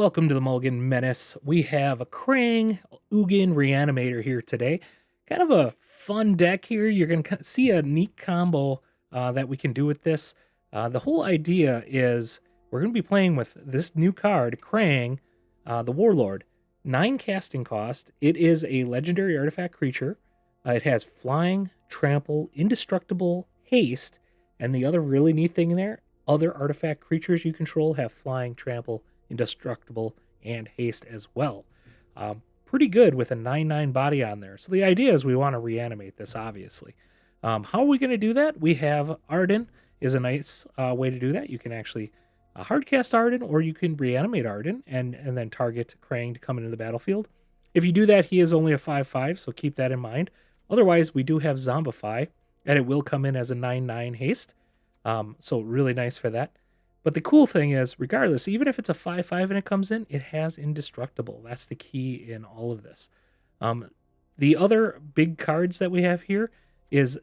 Welcome to the Mulligan Menace. We have a Krang Ugin Reanimator here today. Kind of a fun deck here. You're going to see a neat combo that we can do with this. The whole idea is we're going to be playing with this new card, Krang, the Warlord. 9 casting cost. It is a legendary artifact creature. It has flying, trample, indestructible, haste, and the other really neat thing there, other artifact creatures you control have flying, trample, indestructible, and haste as well. Pretty good with a 9/9 body on there. So the idea is we want to reanimate this, obviously. How are we going to do that? We have Ardyn is a nice way to do that. You can actually hardcast Ardyn, or you can reanimate Ardyn and then target Krang to come into the battlefield. If you do that, he is only a 5/5, so keep that in mind. Otherwise, we do have Zombify, and it will come in as a 9/9 haste. So really nice for that. But the cool thing is, regardless, even if it's a 5/5 and it comes in, it has indestructible. That's the key in all of this. The other big cards that we have here is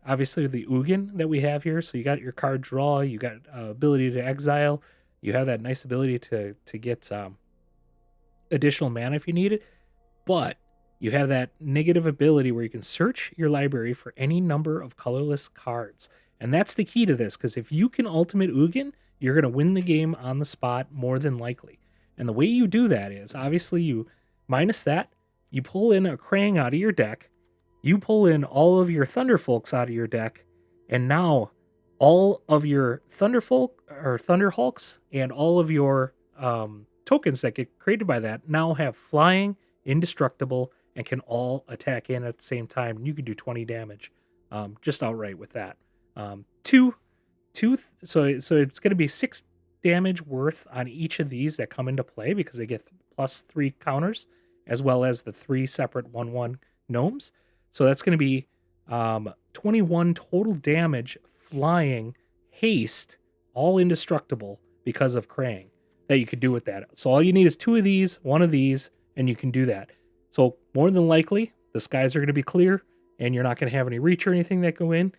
obviously the Ugin that we have here. So you got your card draw, you got ability to exile, you have that nice ability to get additional mana if you need it. But you have that negative ability where you can search your library for any number of colorless cards. And that's the key to this, because if you can ultimate Ugin, you're going to win the game on the spot more than likely. And the way you do that is, obviously, you minus that, you pull in a Krang out of your deck, you pull in all of your Thunderfolks out of your deck, and now all of your Thunderhulks and all of your tokens that get created by that now have flying, indestructible, and can all attack in at the same time. And you can do 20 damage just outright with that. So it's going to be 6 damage worth on each of these that come into play, because they get +3 counters, as well as the 3 separate 1/1 gnomes. So that's going to be 21 total damage, flying, haste, all indestructible because of Krang that you could do with that. So all you need is 2 of these, 1 of these, and you can do that. So more than likely, the skies are going to be clear, and you're not going to have any reach or anything that go in.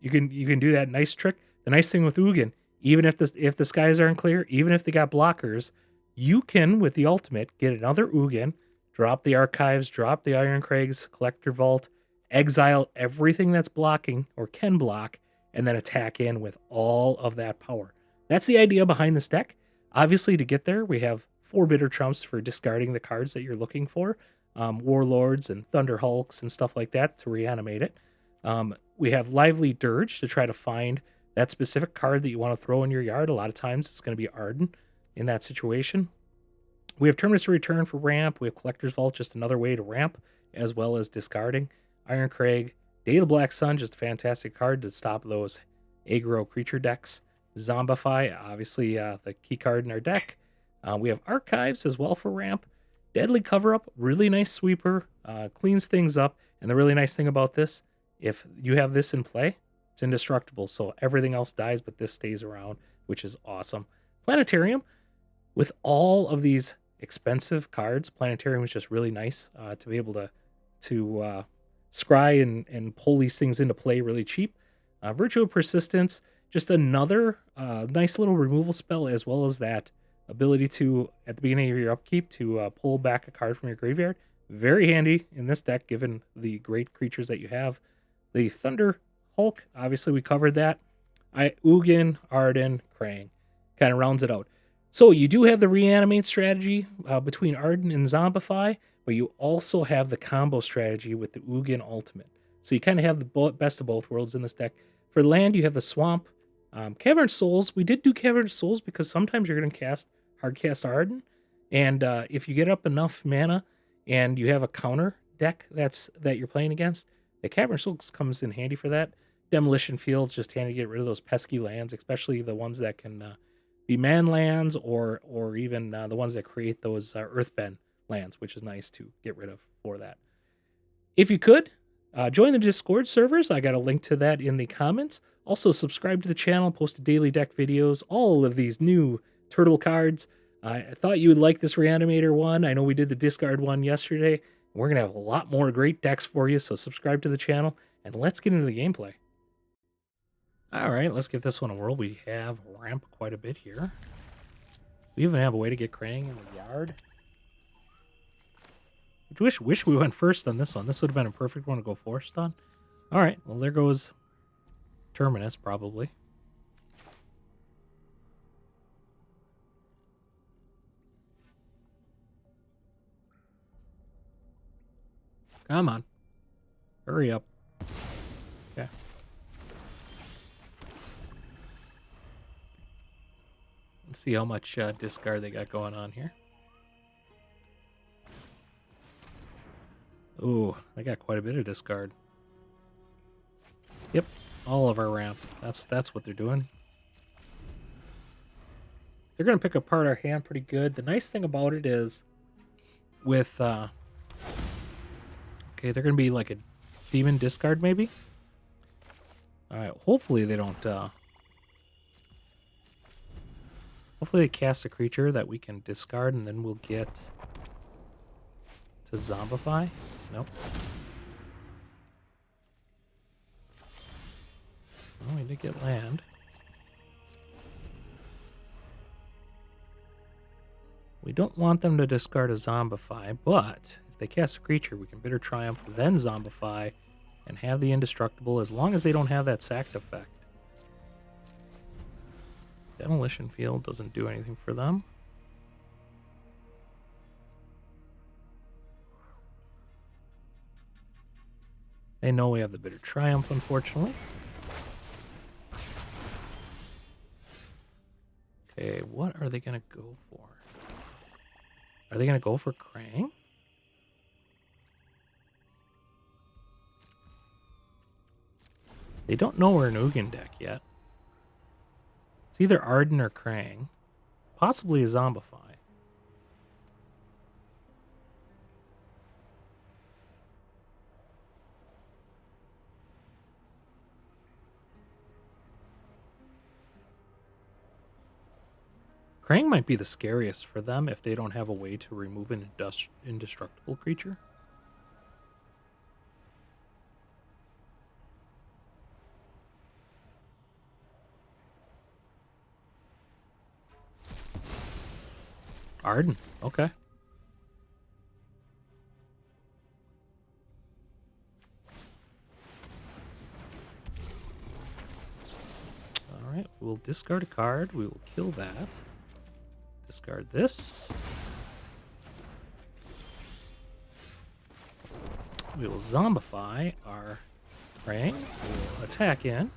You can do that nice trick. The nice thing with Ugin, even if the skies aren't clear, even if they got blockers, you can, with the ultimate, get another Ugin, drop the archives, drop the Irencrag's collector vault, exile everything that's blocking or can block, and then attack in with all of that power. That's the idea behind this deck. Obviously, to get there, we have 4 bitter trumps for discarding the cards that you're looking for, Warlords and Thunderhulks and stuff like that to reanimate it. We have Lively Dirge to try to find that specific card that you want to throw in your yard. A lot of times it's going to be Ardyn in that situation. We have Terminus to return for ramp. We have Collector's Vault, just another way to ramp, as well as discarding. Irencrag, Day of the Black Sun, just a fantastic card to stop those aggro creature decks. Zombify, obviously the key card in our deck. We have Archives as well for ramp. Deadly Cover-Up, really nice sweeper, cleans things up. And the really nice thing about this, if you have this in play, it's indestructible. So everything else dies, but this stays around, which is awesome. Planetarium, with all of these expensive cards, Planetarium is just really nice to be able to scry and pull these things into play really cheap. Virtue of Persistence, just another nice little removal spell, as well as that ability to, at the beginning of your upkeep, to pull back a card from your graveyard. Very handy in this deck, given the great creatures that you have. The Thunderhulk, obviously we covered that. Ugin, Ardyn, Krang, kind of rounds it out. So you do have the reanimate strategy between Ardyn and Zombify, but you also have the combo strategy with the Ugin ultimate. So you kind of have the best of both worlds in this deck. For land, you have the Swamp, Cavern Souls. We did do Cavern Souls because sometimes you're going to hardcast Ardyn, and if you get up enough mana and you have a counter deck that you're playing against, the Cavern Souls comes in handy for that. Demolition Field's just handy to get rid of those pesky lands, especially the ones that can be man lands, or even the ones that create those earthbend lands, which is nice to get rid of for that. If you could, join the Discord servers. I got a link to that in the comments. Also, subscribe to the channel, post daily deck videos, all of these new turtle cards. I thought you would like this Reanimator one. I know we did the discard one yesterday. We're going to have a lot more great decks for you, so subscribe to the channel, and let's get into the gameplay. All right, let's give this one a whirl. We have ramp quite a bit here. We even have a way to get Krang in the yard. Wish we went first on this one. This would have been a perfect one to go first on. All right, well, there goes Terminus, probably. Come on. Hurry up. Okay. Let's see how much discard they got going on here. Ooh, they got quite a bit of discard. Yep, all of our ramp. That's what they're doing. They're going to pick apart our hand pretty good. The nice thing about it is with... okay, they're going to be like a demon discard maybe. Alright, hopefully they don't... hopefully they cast a creature that we can discard and then we'll get to Zombify. Nope. Oh, we did get land. We don't want them to discard a Zombify, but if they cast a creature, we can Bitter Triumph, then Zombify, and have the Indestructible as long as they don't have that sacked effect. Demolition Field doesn't do anything for them. They know we have the Bitter Triumph, unfortunately. Okay, what are they going to go for? Are they going to go for Krang? They don't know we're an Ugin deck yet. It's either Ardyn or Krang. Possibly a Zombify. Krang might be the scariest for them if they don't have a way to remove an indestructible creature. Ardyn, okay. Alright, we'll discard a card. We will kill that. Discard this. We will Zombify our Krang. We will attack in.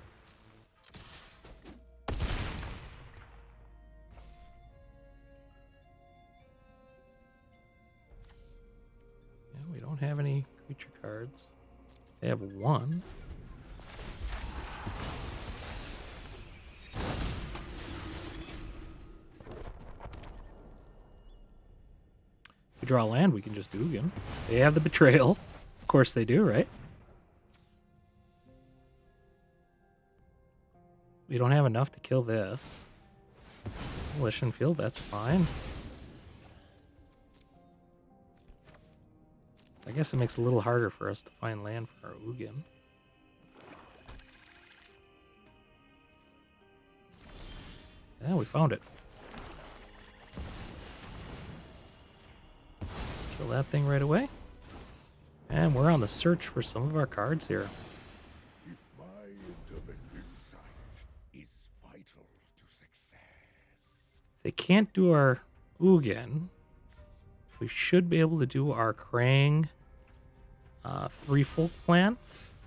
Yeah, we don't have any creature cards. They have one. Draw land, we can just Ugin. They have the Betrayal. Of course they do, right? We don't have enough to kill this. Demolition Field, that's fine. I guess it makes it a little harder for us to find land for our Ugin. Yeah, we found it. Kill that thing right away. And we're on the search for some of our cards here. If my intimate insight is vital to success. If they can't do our Ugin, we should be able to do our Krang Threefold plan.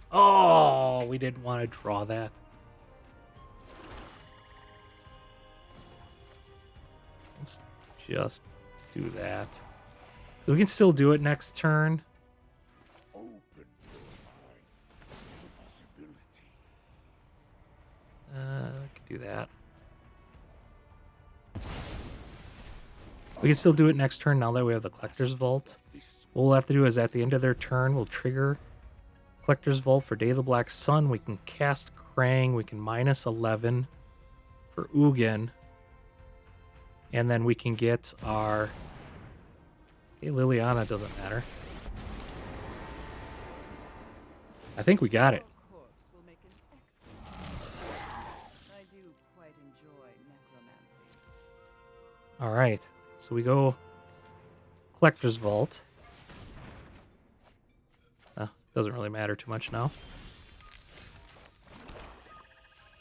Oh, we didn't want to draw that. Let's just do that. So we can still do it next turn. Open your mind to possibility. I can do that. We can still do it next turn now that we have the Collector's Vault. What we'll have to do is at the end of their turn, we'll trigger Collector's Vault for Day of the Black Sun. We can cast Krang. We can minus 11 for Ugin. And then we can get our... Okay, Liliana doesn't matter. I think we got it. All right. So we go Collector's Vault. Doesn't really matter too much now.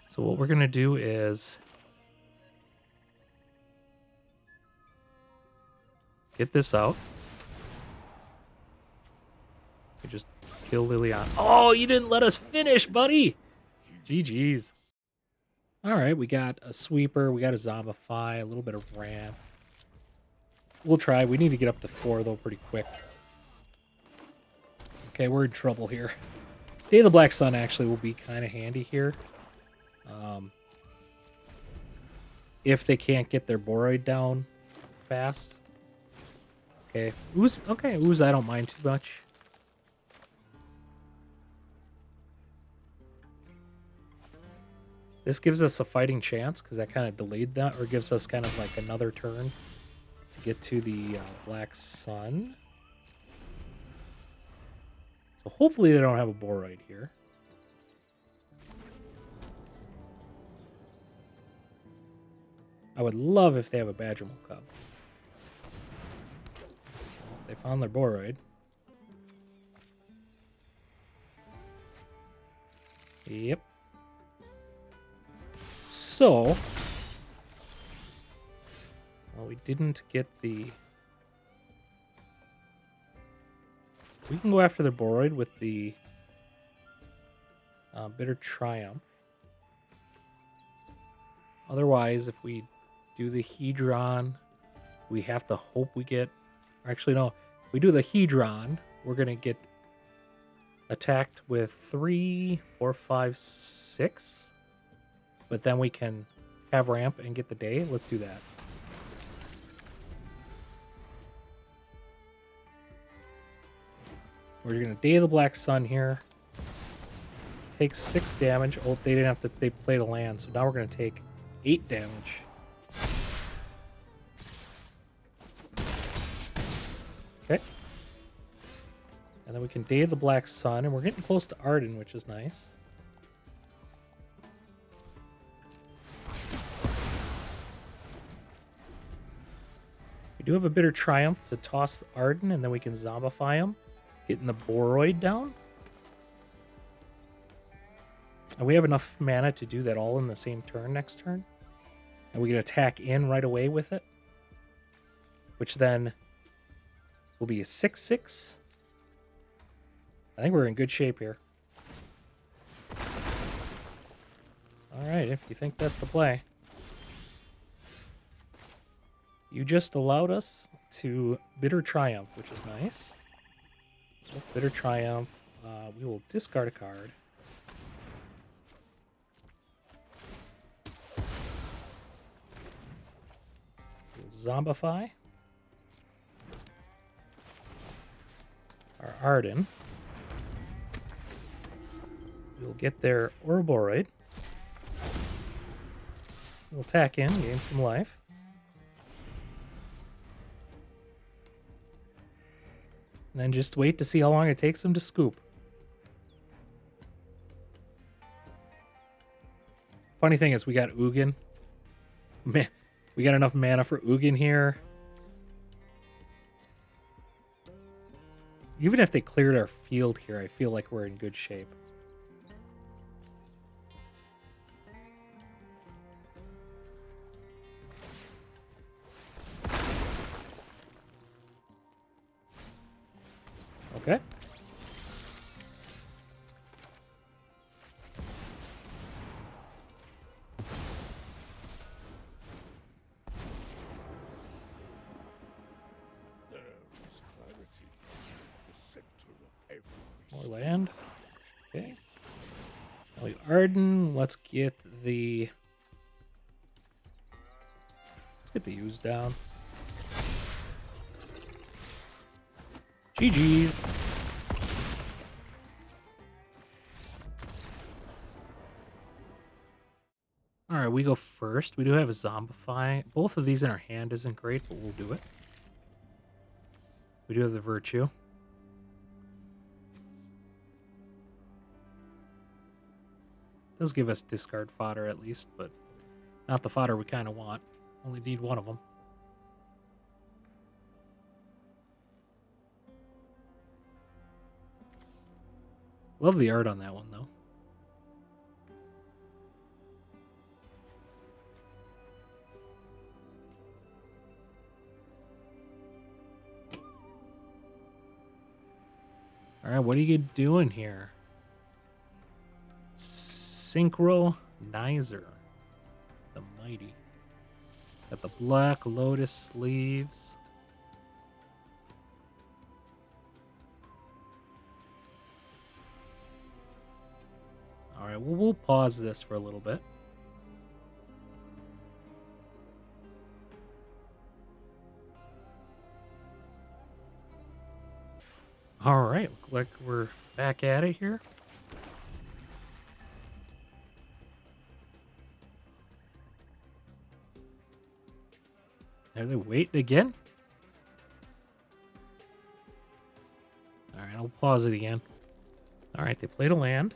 So what we're going to do is get this out. We just kill Liliana. Oh, you didn't let us finish, buddy! GG's. All right, we got a sweeper, we got a Zombify, a little bit of ramp. We'll try. We need to get up to 4, though, pretty quick. Okay, we're in trouble here. Day of the Black Sun actually will be kind of handy here. If they can't get their Boroid down fast. Okay, Ooze I don't mind too much. This gives us a fighting chance because that kind of delayed that, or gives us kind of like another turn to get to the Black Sun. So hopefully they don't have a Boroid here. I would love if they have a Badgermal Cub. They found their Boroid. Yep. So, well, we didn't get the... We can go after the Boroid with the Bitter Triumph. Otherwise, if we do the Hedron, we have to hope we get... Actually, no. If we do the Hedron, we're going to get attacked with 3, 4, 5, 6. But then we can have ramp and get the day. Let's do that. We're going to Day of the Black Sun here. Take 6 damage. Oh, they didn't have to... They played a land, so now we're going to take 8 damage. Okay. And then we can Day of the Black Sun, and we're getting close to Ardyn, which is nice. We do have a Bitter Triumph to toss the Ardyn, and then we can Zombify him, getting the Boroid down. And we have enough mana to do that all in the same turn next turn. And we can attack in right away with it, which then will be a 6/6. I think we're in good shape here. All right, if you think that's the play. You just allowed us to Bitter Triumph, which is nice. With Bitter Triumph, we will discard a card. We'll Zombify our Ardyn. We'll get their Ouroboros. We'll attack in, gain some life. And then just wait to see how long it takes them to scoop. Funny thing is, we got Ugin. Man, we got enough mana for Ugin here. Even if they cleared our field here, I feel like we're in good shape. Okay. There is clarity at the center of every More land. Okay. Now we Ardyn. Let's get the ooze down. GG's. All right, we go first. We do have a Zombify. Both of these in our hand isn't great, but we'll do it. We do have the Virtue. Does give us discard fodder at least, but not the fodder we kind of want. Only need one of them. Love the art on that one, though. All right, what are you doing here? Synchronizer. The mighty. Got the Black Lotus sleeves. All right, well, we'll pause this for a little bit. All right, look like we're back at it here. Are they waiting again? All right, I'll pause it again. All right, they played a land.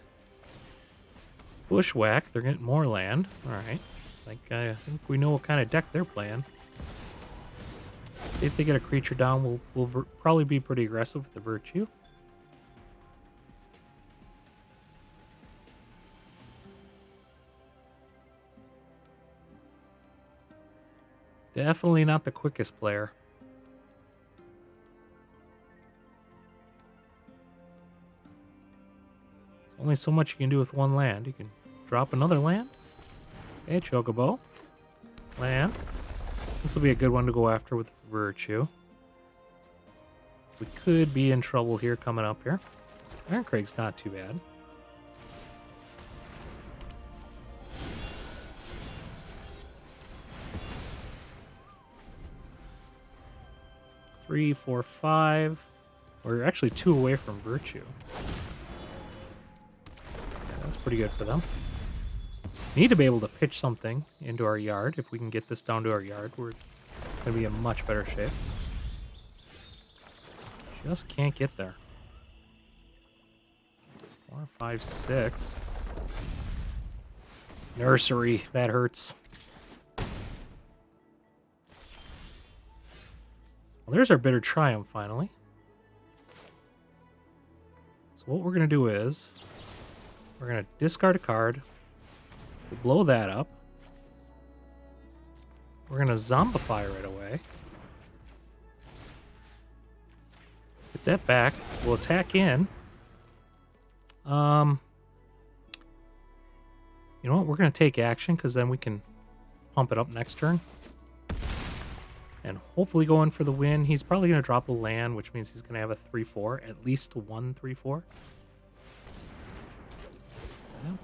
Bushwhack, they're getting more land. All right, I think we know what kind of deck they're playing. If they get a creature down, we'll probably be pretty aggressive with the Virtue. Definitely not the quickest player. There's only so much you can do with one land. You can drop another land. Okay, Chocobo. Land. This will be a good one to go after with Virtue. We could be in trouble here coming up here. Irencrag's not too bad. Three, four, five. We're actually 2 away from Virtue. Yeah, that's pretty good for them. Need to be able to pitch something into our yard. If we can get this down to our yard, we're going to be in much better shape. Just can't get there. 4, 5, 6. Nursery. That hurts. Well, there's our Bitter Triumph, finally. So what we're going to do is we're going to discard a card. We'll blow that up. We're going to Zombify right away. Get that back. We'll attack in. You know what? We're going to take action because then we can pump it up next turn. And hopefully go in for the win. He's probably going to drop a land, which means he's going to have a 3-4. At least one 3-4. Well,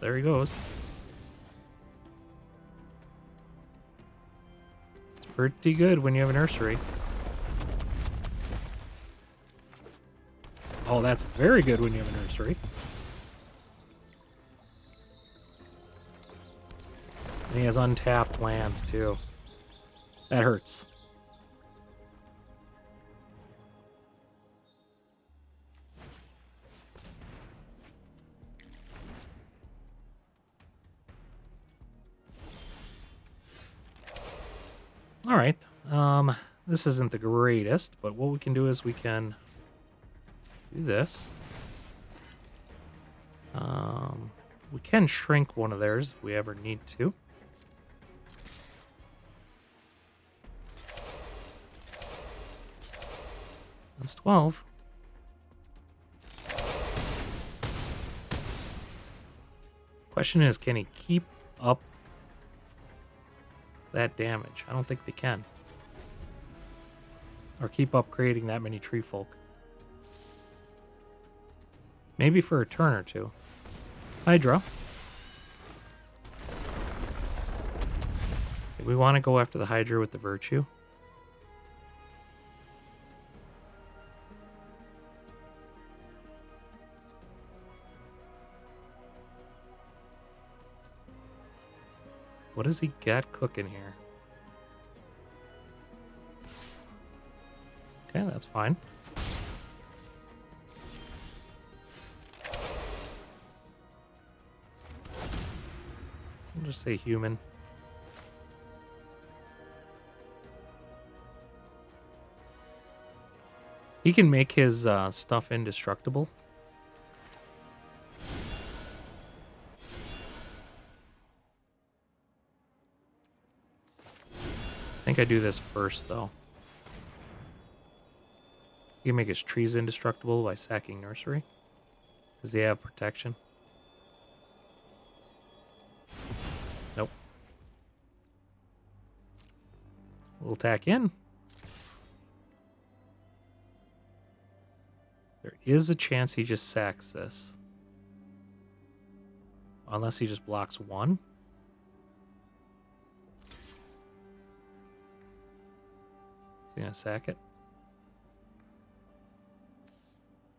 there he goes. It's pretty good when you have a nursery. Oh, that's very good when you have a nursery. And he has untapped lands, too. That hurts. All right. This isn't the greatest, but what we can do is we can do this. We can shrink one of theirs if we ever need to. That's 12. Question is, can he keep up that damage? I don't think they can. Or keep up creating that many tree folk. Maybe for a turn or two. Hydra. We want to go after the Hydra with the Virtue. What does he got cooking here? Okay, that's fine. I'll just say human. He can make his stuff indestructible. think I do this first, though. You can make his trees indestructible by sacking Nursery. Does he have protection? Nope. We'll attack in. There is a chance he just sacks this. Unless he just blocks one. Is he going to sack it?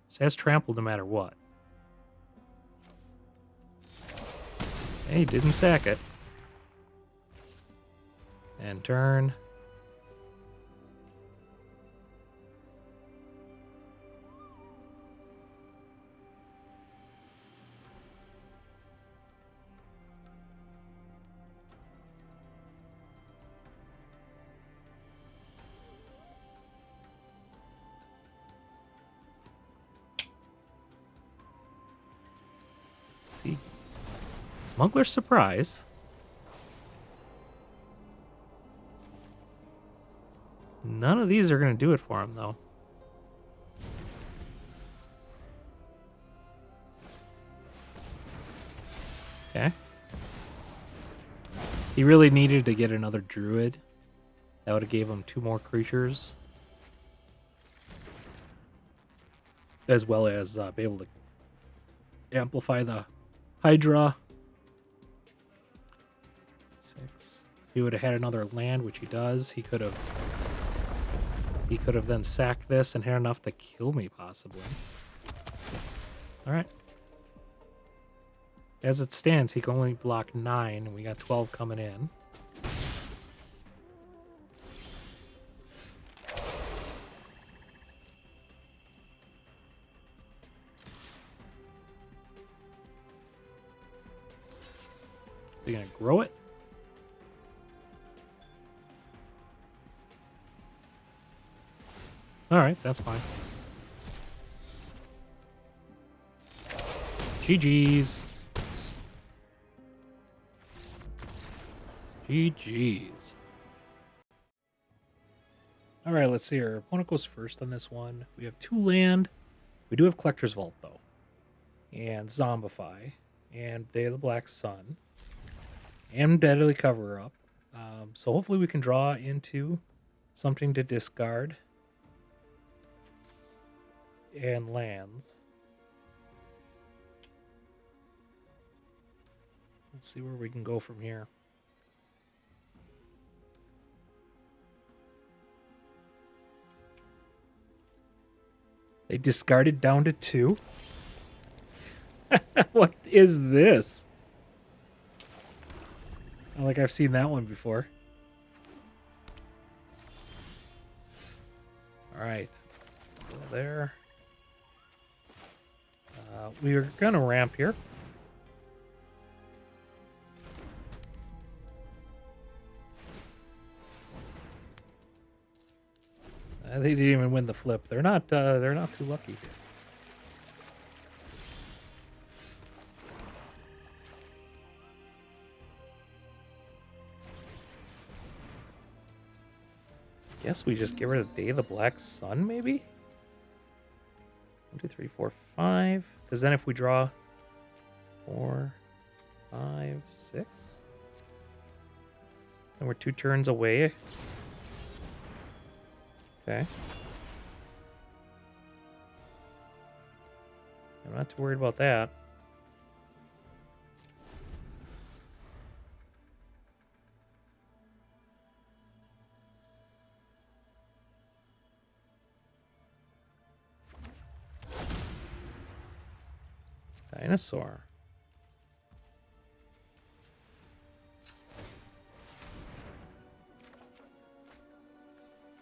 He has trampled no matter what. Hey, he didn't sack it. And turn. See? Smuggler's Surprise. None of these are going to do it for him, though. Okay. He really needed to get another Druid. That would have gave him 2 more creatures. As well as be able to amplify the Hydra. 6. If he would have had another land, which he does, he could have then sacked this and had enough to kill me, possibly. Alright. As it stands, he can only block 9, and we got 12 coming in. Is he going to grow it? Alright, that's fine. GG's. GG's. Alright, let's see. Our opponent goes first on this one. We have 2 land. We do have Collector's Vault, though. And Zombify. And Day of the Black Sun. And Deadly Cover-Up. So hopefully we can draw into something to discard. And lands. We'll see where we can go from here. They discarded down to 2. What is this? I like I've seen that one before. All right. Go there. We are going to ramp here. They didn't even win the flip. They're not too lucky here. Guess we just get rid of Day of the Black Sun, maybe? 1, 2, 3, 4, 5. Because then if we draw 4, 5, 6, then we're 2 turns away. Okay. I'm not too worried about that. Dinosaur.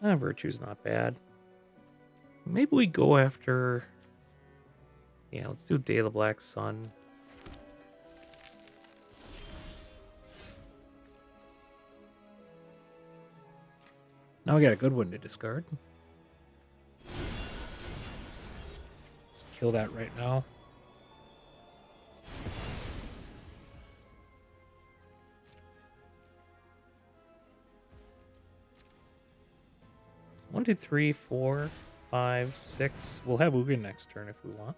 Virtue's not bad. Maybe we go after... Yeah, let's do Day of the Black Sun. Now we got a good one to discard. Just kill that right now. 1, 2, 3, 4, 5, 6. We'll have Ugin next turn if we want.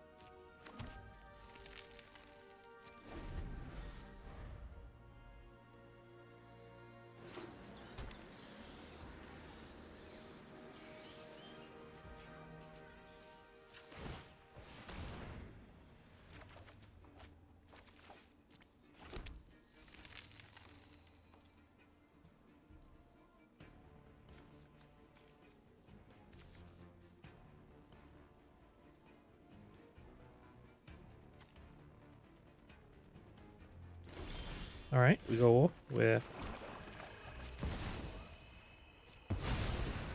All right, we go with.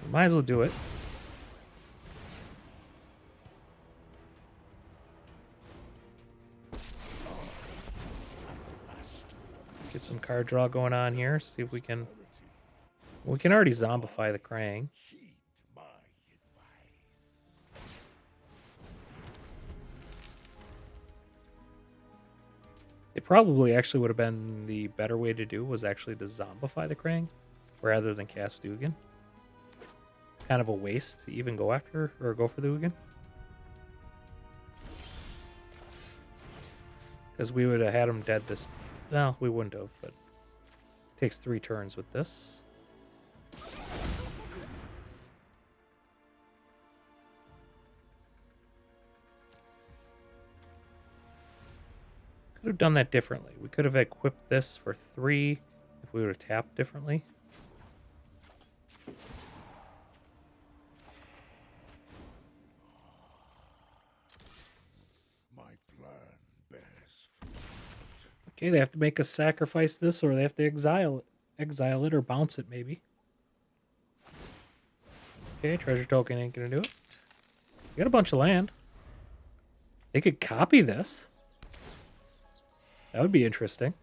We might as well do it. Get some card draw going on here. See if we can. We can already zombify the Krang. Heed my advice. It probably actually would have been the better way to do was actually to zombify the Krang rather than cast Ugin. Kind of a waste to even go after or go for the Ugin. Because we would have had him dead this. No, we wouldn't have, but it takes 3 turns with this. Could have done that differently. We could have equipped this for 3 if we would have tapped differently. My plan bears fruit. Okay, they have to make us sacrifice this, or they have to exile it, or bounce it maybe. Okay, treasure token ain't gonna do it. We got a bunch of land. They could copy this. That would be interesting.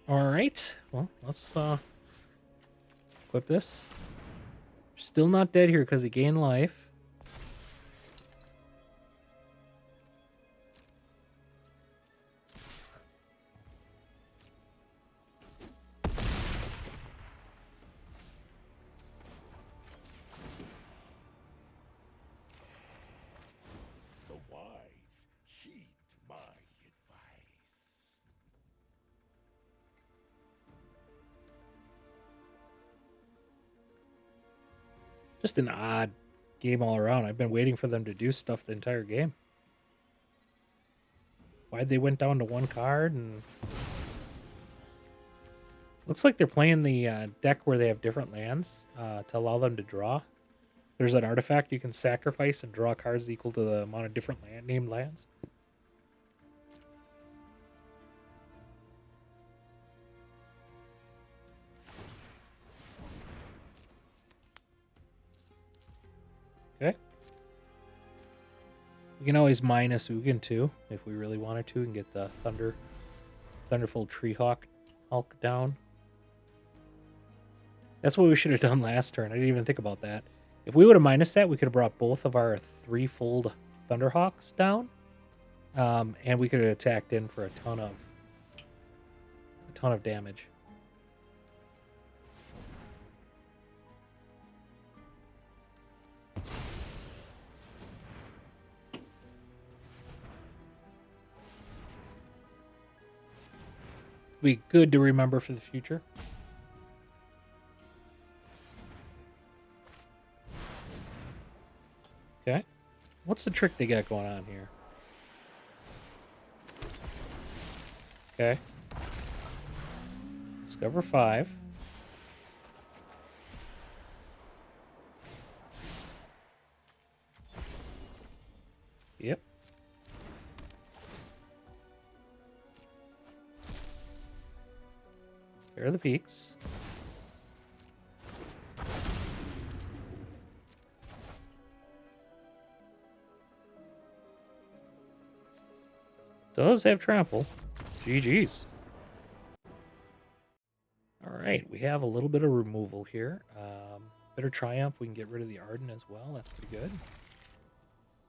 All right. Well, let's equip this. Still not dead here because he gained life. The wise heed my advice. Just an odd game all around. I've been waiting for them to do stuff the entire game. Why'd they went down to 1 card? And looks like they're playing the deck where they have different lands to allow them to draw. There's an artifact you can sacrifice and draw cards equal to the amount of different named lands. Okay. We can always minus Ugin too, if we really wanted to, and get the Thunderfold Hulk down. That's what we should have done last turn. I didn't even think about that. If we would have minus that, we could have brought both of our Threefold Thunderhawks down, and we could have attacked in for a ton of damage. Be good to remember for the future. Okay. What's the trick they got going on here? Okay. Discover 5. Yep. There are the peaks. Does have trample. GG's. All right, we have a little bit of removal here. Bitter Triumph, we can get rid of the Ardyn as well. That's pretty good.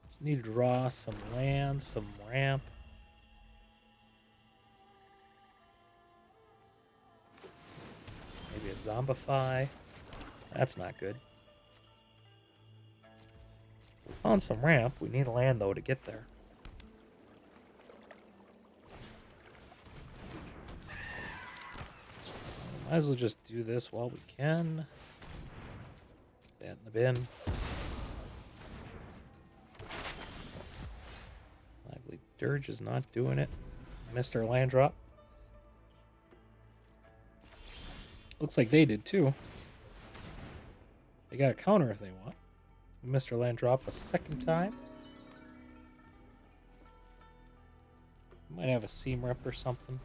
Just need to draw some land, some ramp. Maybe a Zombify. That's not good. We found some ramp. We need land, though, to get there. Might as well just do this while we can. Put that in the bin. Lively Dirge is not doing it. Missed our land drop. Looks like they did too. They got a counter if they want. We missed our land drop a second time. Might have a seam rep or something.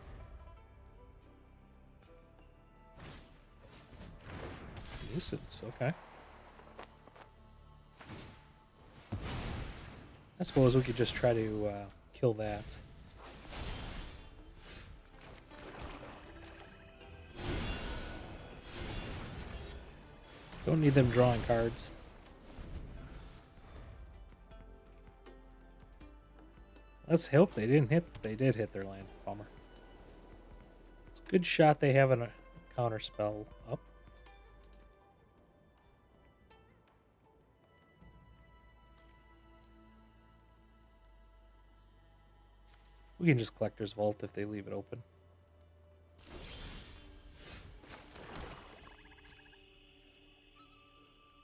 Nuisance, okay. I suppose we could just try to kill that. Don't need them drawing cards. Let's hope they didn't hit. They did hit their land. Bummer. It's a good shot they have a counter spell up. We can just Collector's Vault if they leave it open.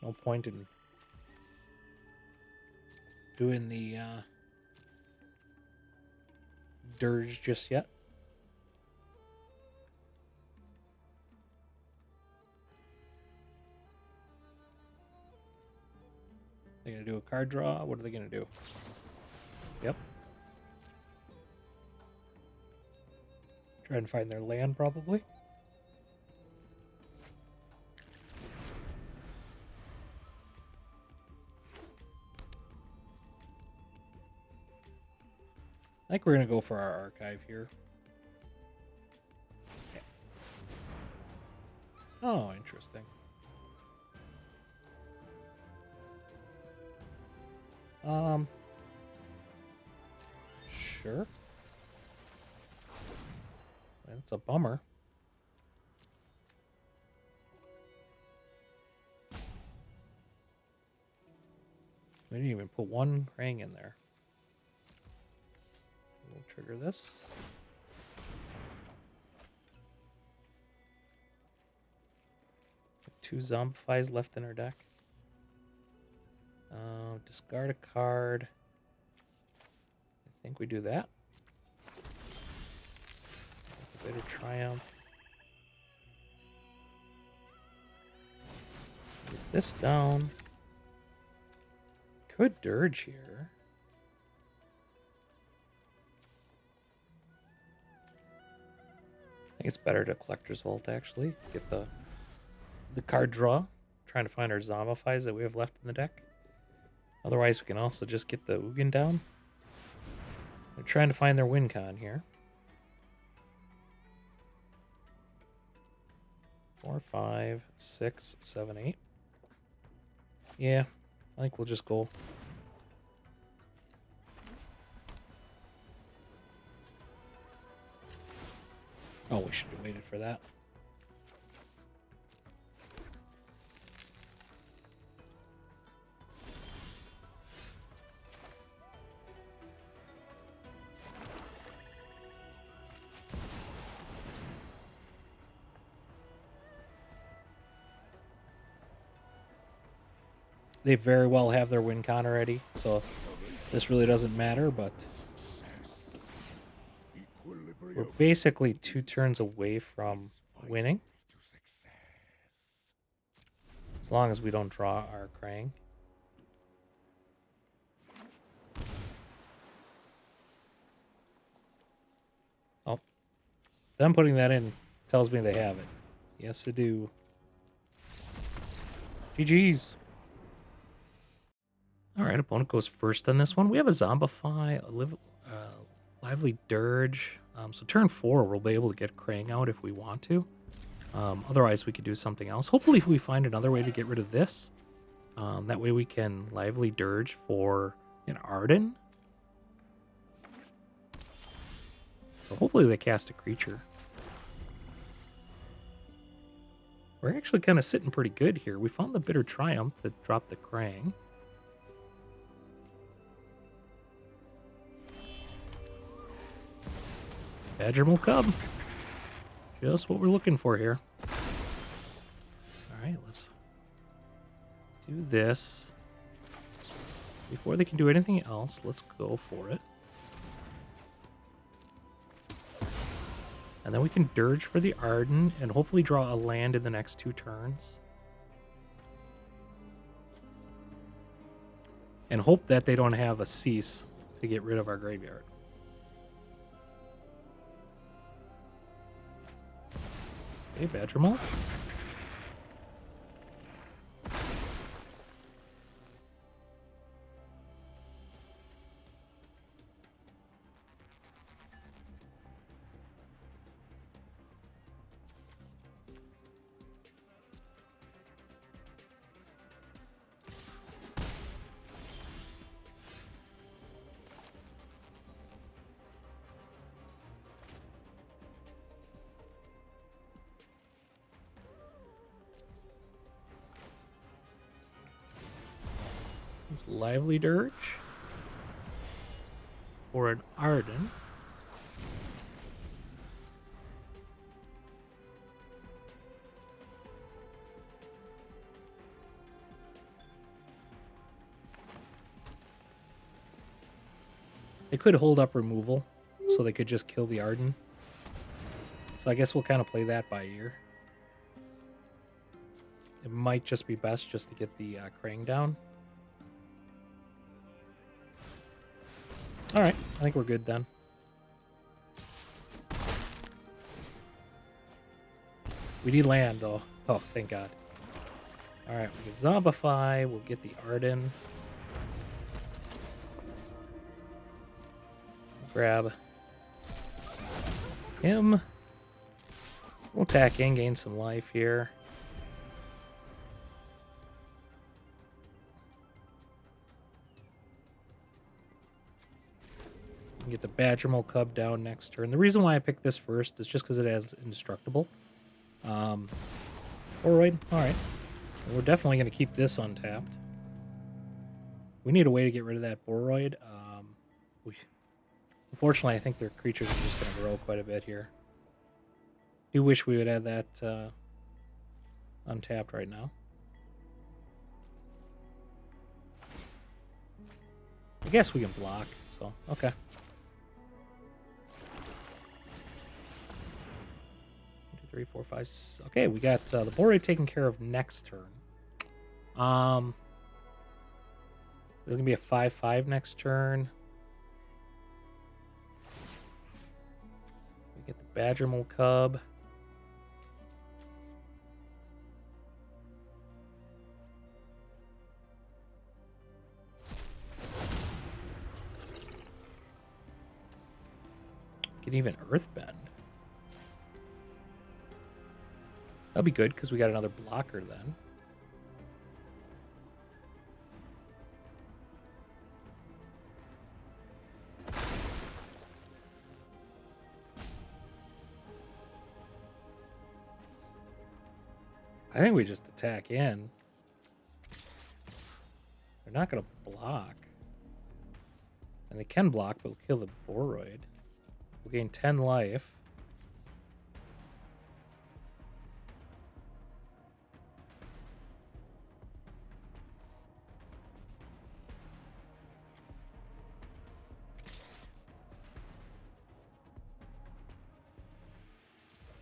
No point in doing the Dirge just yet. They're going to do a card draw. What are they going to do? Yep. Try and find their land, probably. I think we're going to go for our archive here. Okay. Oh, interesting. Sure. That's a bummer. We didn't even put one Krang in there. We'll trigger this. Two Zombifies left in our deck. Discard a card. I think we do that. A bit of Triumph. Get this down. Could Dirge here. I think it's better to Collector's Vault, actually. Get the card draw. Trying to find our Zombifies that we have left in the deck. Otherwise, we can also just get the Ugin down. We're trying to find their win con here. 4, 5, 6, 7, 8. Yeah, I think we'll just go. Oh, we should have waited for that. They very well have their win con already, so this really doesn't matter, but we're basically 2 turns away from winning. As long as we don't draw our Krang. Oh. Them putting that in tells me they have it. Yes, they do. GG's. Alright, opponent goes first on this one. We have a Zombify, a Lively Dirge. So turn 4, we'll be able to get Krang out if we want to. Otherwise, we could do something else. Hopefully, we find another way to get rid of this. That way we can Lively Dirge for an Ardyn. So hopefully they cast a creature. We're actually kind of sitting pretty good here. We found the Bitter Triumph that dropped the Krang. Badgermal Cub. Just what we're looking for here. Alright, let's do this. Before they can do anything else, let's go for it. And then we can dirge for the Ardyn and hopefully draw a land in the next 2 turns. And hope that they don't have a cease to get rid of our graveyard. Okay, Badgermal. Lively Dirge or an Ardyn. They could hold up removal, so they could just kill the Ardyn. So I guess we'll kind of play that by ear. It might just be best just to get the Krang down. All right, I think we're good then. We need land, though. Oh, thank God. All right, we can Zombify. We'll get the Ardyn. Grab him. We'll attack in, gain some life here. Get the Badgermal Cub down next turn. The reason why I picked this first is just because it has Indestructible. Forward. Alright. We're definitely going to keep this untapped. We need a way to get rid of that Boroid. Unfortunately, I think their creatures are just going to grow quite a bit here. Do wish we would have that untapped right now. I guess we can block, so okay. 1, 2, 3, 4, 5. Okay, we got the Boroid taken care of next turn. There's gonna be a 5/5 next turn. We get the Badgermal Cub. Can even Earthbend. That'll be good because we got another blocker then. I think we just attack in. They're not going to block. And they can block, but we'll kill the Boroid. We'll gain 10 life.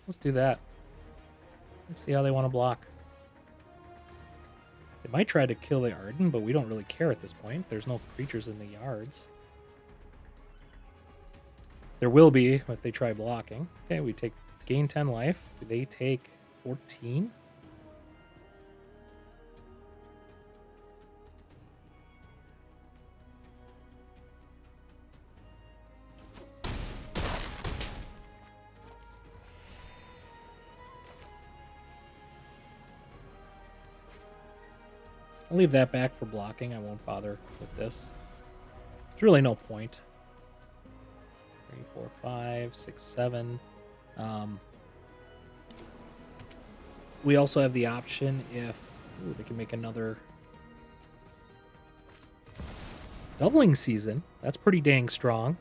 Let's do that. Let's see how they want to block. They might try to kill the Ardyn, but we don't really care at this point. There's no creatures in the yards. There will be if they try blocking. Okay, we gain 10 life. They take 14. I'll leave that back for blocking. I won't bother with this. There's really no point. 3, 4, 5, 6, 7. we also have the option if ooh, they can make another doubling season. That's pretty dang strong.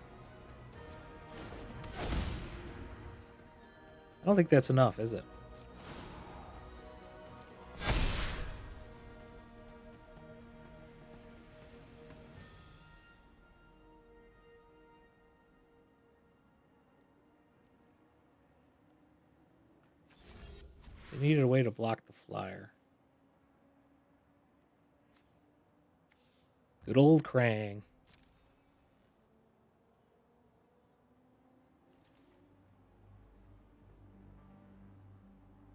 I don't think that's enough, is it? They needed a way to block the flyer. Good old Krang.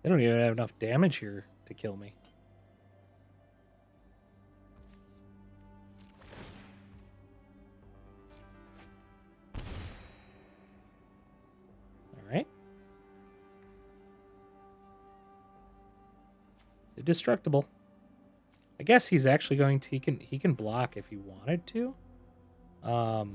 They don't even have enough damage here to kill me. All right. It's indestructible. I guess he's actually going to he can block if he wanted to. Oh.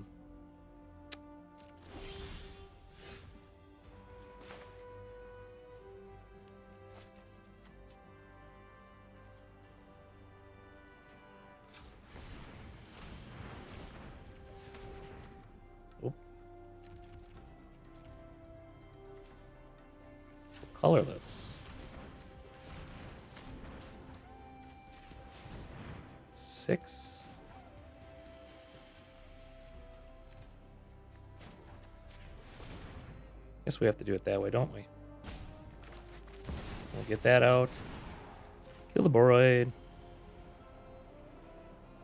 Colorless. 6. Guess we have to do it that way, don't we? We'll get that out. Kill the Boroid.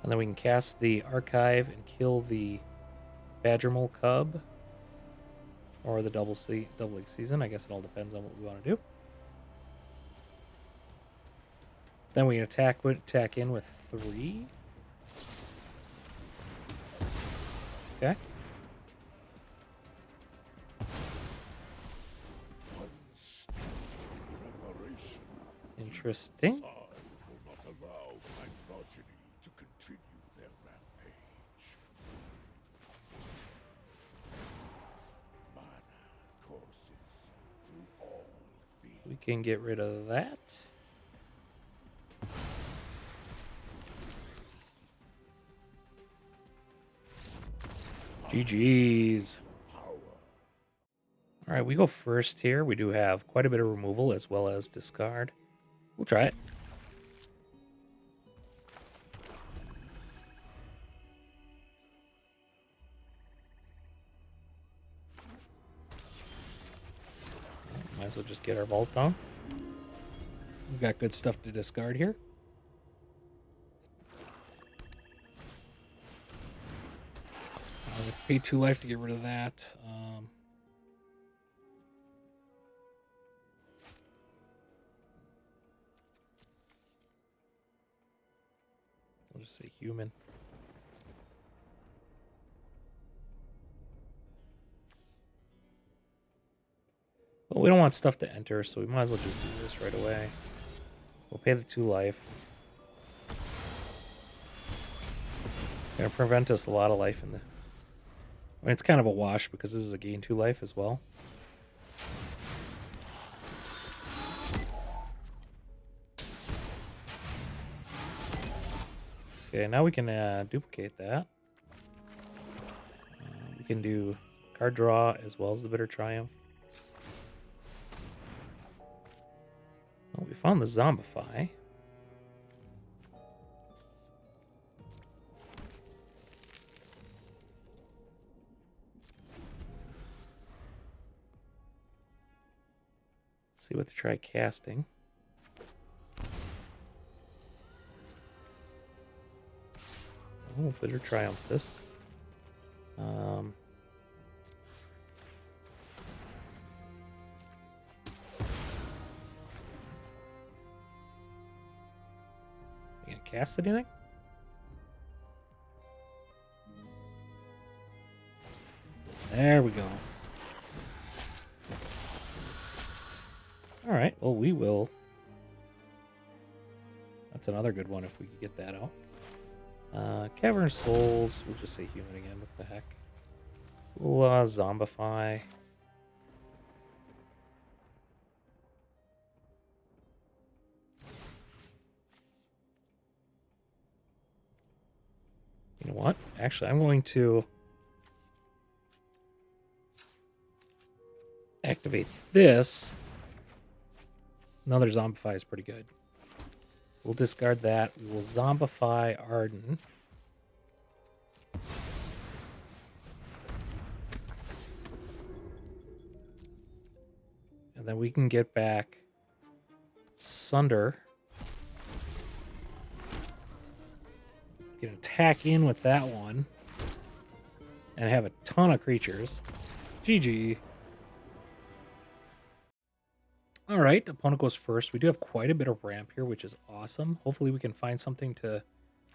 And then we can cast the Archive and kill the Badgermole Cub. Or the doubling season. I guess it all depends on what we want to do. Then we can attack in with 3. Okay. Interesting. I will not allow my progeny to continue their rampage. Mana courses through all fields. We can get rid of that. GG's. All right, we go first here. We do have quite a bit of removal as well as discard. We'll try it. Might as well just get our vault down. We've got good stuff to discard here. Pay 2 life to get rid of that. We'll just say human. But we don't want stuff to enter, so we might as well just do this right away. We'll pay the 2 life. Gonna prevent us a lot of life in the... I mean, it's kind of a wash because this is a gain 2 life as well. Okay, now we can duplicate that. We can do card draw as well as the Bitter Triumph. Well, we found the Zombify. See what to try casting. Oh, Bitter Triumph this. You gonna cast anything? There we go. All right, well, we will. That's another good one if we could get that out. Cavern Souls, we'll just say human again, what the heck. We'll Zombify. You know what? Actually, I'm going to activate this. Another Zombify is pretty good. We'll discard that. We will Zombify Ardyn. And then we can get back Sunder. You can attack in with that one. And have a ton of creatures. GG. Alright, opponent goes first. We do have quite a bit of ramp here, which is awesome. Hopefully we can find something to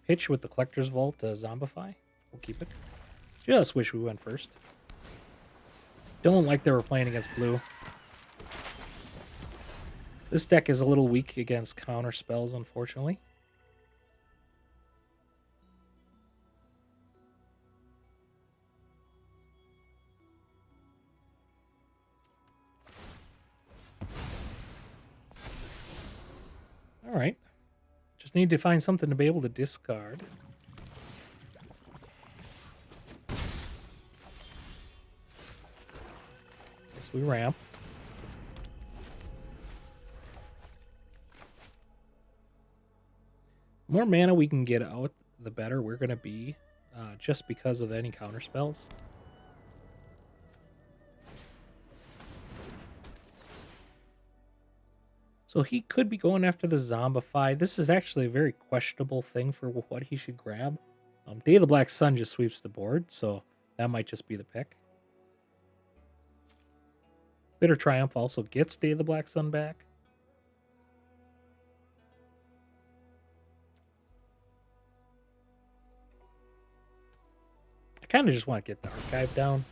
pitch with the Collector's Vault to Zombify. We'll keep it. Just wish we went first. Don't like they were playing against blue. This deck is a little weak against counter spells, unfortunately. Alright. Just need to find something to be able to discard. Guess we ramp. The more mana we can get out, the better we're going to be, just because of any counter spells. So he could be going after the Zombify. This is actually a very questionable thing for what he should grab. Day of the Black Sun just sweeps the board, so that might just be the pick. Bitter Triumph also gets Day of the Black Sun back. I kind of just want to get the archive down.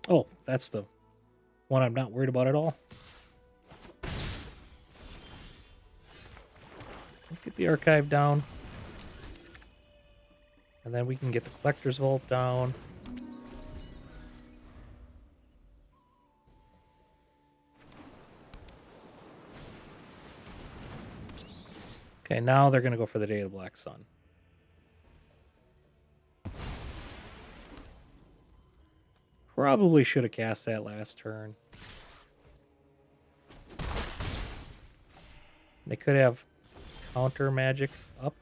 Oh, that's the one I'm not worried about at all. Let's get the archive down. And then we can get the Collector's Vault down. Okay, now they're going to go for the Day of the Black Sun. Probably should have cast that last turn. They could have counter magic up.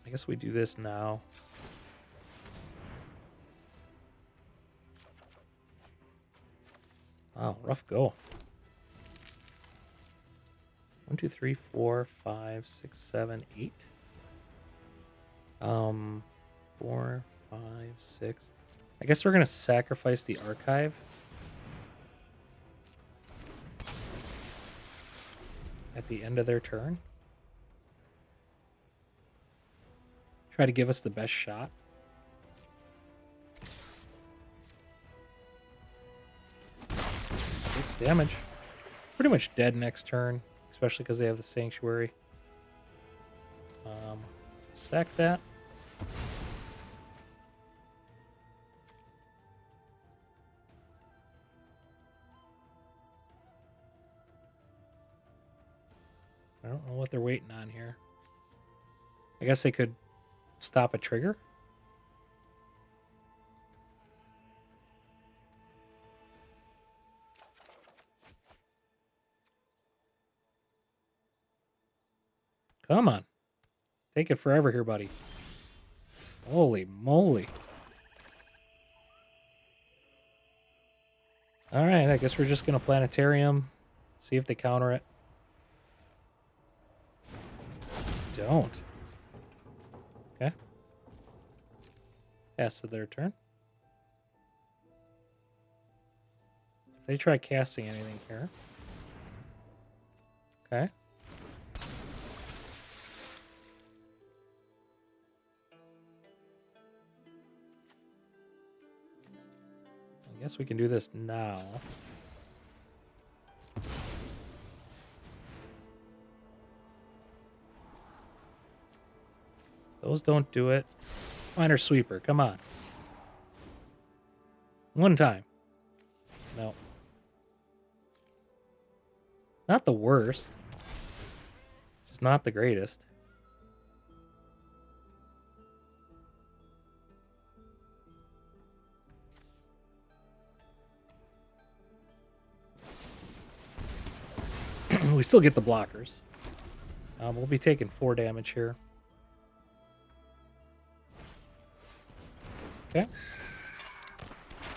I guess we do this now. Wow, rough go. 1, 2, 3, 4, 5, 6, 7, 8. 4, 5, 6. I guess we're gonna sacrifice the archive. At the end of their turn. Try to give us the best shot. Six damage. Pretty much dead next turn, especially because they have the Sanctuary. Sack that. I don't know what they're waiting on here. I guess they could stop a trigger. Come on. Take it forever here, buddy. Holy moly. Alright, I guess we're just going to Planetarium. See if they counter it. Don't. Okay. Pass to their turn. If they try casting anything here. Okay. I guess we can do this now. Those don't do it. Minor Sweeper, come on. One time. No, Not the worst. Just not the greatest. We still get the blockers. We'll be taking 4 damage here. Okay.